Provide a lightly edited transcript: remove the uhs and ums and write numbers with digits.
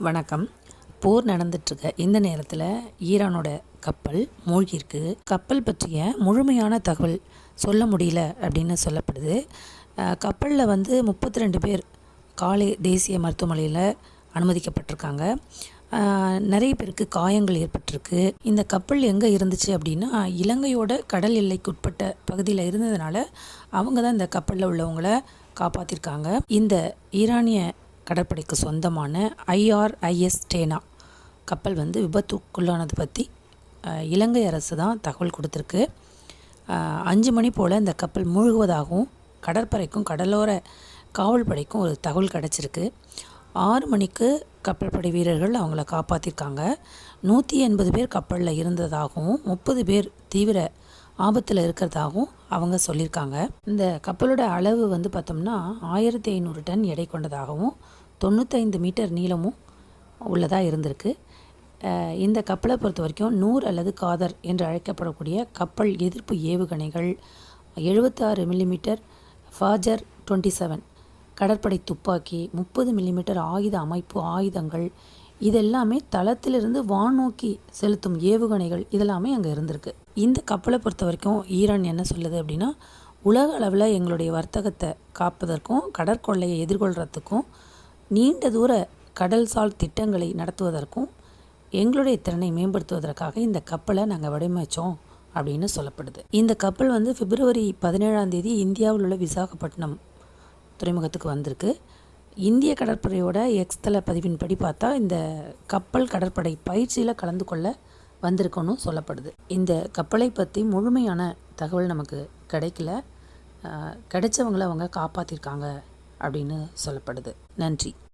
வணக்கம். போர் நடந்துட்டுருக்க இந்த நேரத்தில் ஈரானோட கப்பல் மூழ்கியிருக்கு. கப்பல் பற்றிய முழுமையான தகவல் சொல்ல முடியல அப்படின்னு சொல்லப்படுது. கப்பலில் 32 பேர் காலே தேசிய மருத்துவமனையில் அனுமதிக்கப்பட்டிருக்காங்க. நிறைய பேருக்கு காயங்கள் ஏற்பட்டிருக்கு. இந்த கப்பல் எங்கே இருந்துச்சு அப்படின்னா, இலங்கையோட கடல் எல்லைக்குட்பட்ட பகுதியில் இருந்ததுனால அவங்க தான் இந்த கப்பலில் உள்ளவங்களை காப்பாற்றிருக்காங்க. இந்த ஈரானிய கடற்படைக்கு சொந்தமான IRIS டேனா கப்பல் விபத்துக்குள்ளானது பற்றி இலங்கை அரசு தான் தகவல் கொடுத்துருக்கு. 5 மணி போல் இந்த கப்பல் மூழ்குவதாகவும் கடற்படைக்கும் கடலோர காவல் படைக்கும் ஒரு தகவல் கிடச்சிருக்கு. 6 மணிக்கு கப்பல் படை வீரர்கள் அவங்கள காப்பாற்றிருக்காங்க. 180 பேர் கப்பலில் இருந்ததாகவும் 30 பேர் தீவிர ஆபத்தில் இருக்கிறதாகவும் அவங்க சொல்லியிருக்காங்க. இந்த கப்பலோட அளவு பார்த்தோம்னா 1500 டன் எடை கொண்டதாகவும் 95 மீட்டர் நீளமும் உள்ளதாக இருந்திருக்கு. இந்த கப்பலை பொறுத்த வரைக்கும் நூர் அல்லது காதர் என்று அழைக்கப்படக்கூடிய கப்பல் எதிர்ப்பு ஏவுகணைகள், 76 மில்லிமீட்டர் ஃபாஜர் 27 கடற்படை துப்பாக்கி, 30 மில்லிமீட்டர் ஆயுத அமைப்பு ஆயுதங்கள், இதெல்லாமே தளத்திலிருந்து வானோக்கி செலுத்தும் ஏவுகணைகள் இதெல்லாமே அங்கே இருந்திருக்கு. இந்த கப்பலை பொறுத்த வரைக்கும் ஈரான் என்ன சொல்லுது அப்படின்னா, உலக அளவில் எங்களுடைய வர்த்தகத்தை காப்பதற்கும் கடற்கொள்ளையை எதிர்கொள்கிறதுக்கும் நீண்ட தூர கடல்சார் திட்டங்களை நடத்துவதற்கும் எங்களுடைய திறனை மேம்படுத்துவதற்காக இந்த கப்பலை நாங்கள் வடிவமைச்சோம் அப்படின்னு சொல்லப்படுது. இந்த கப்பல் பிப்ரவரி 17ஆம் தேதி இந்தியாவில் உள்ள விசாகப்பட்டினம் துறைமுகத்துக்கு வந்திருக்கு. இந்திய கடற்படையோட எக்ஸ்தல பதிவின்படி பார்த்தா இந்த கப்பல் கடற்படை பயிற்சியில் கலந்து கொள்ள வந்திருக்குன்னு சொல்லப்படுது. இந்த கப்பலை பற்றி முழுமையான தகவல் நமக்கு கிடைக்கல. கிடைச்சவங்களை அவங்க காப்பாற்றிருக்காங்க அப்படின்னு சொல்லப்படுது. நன்றி.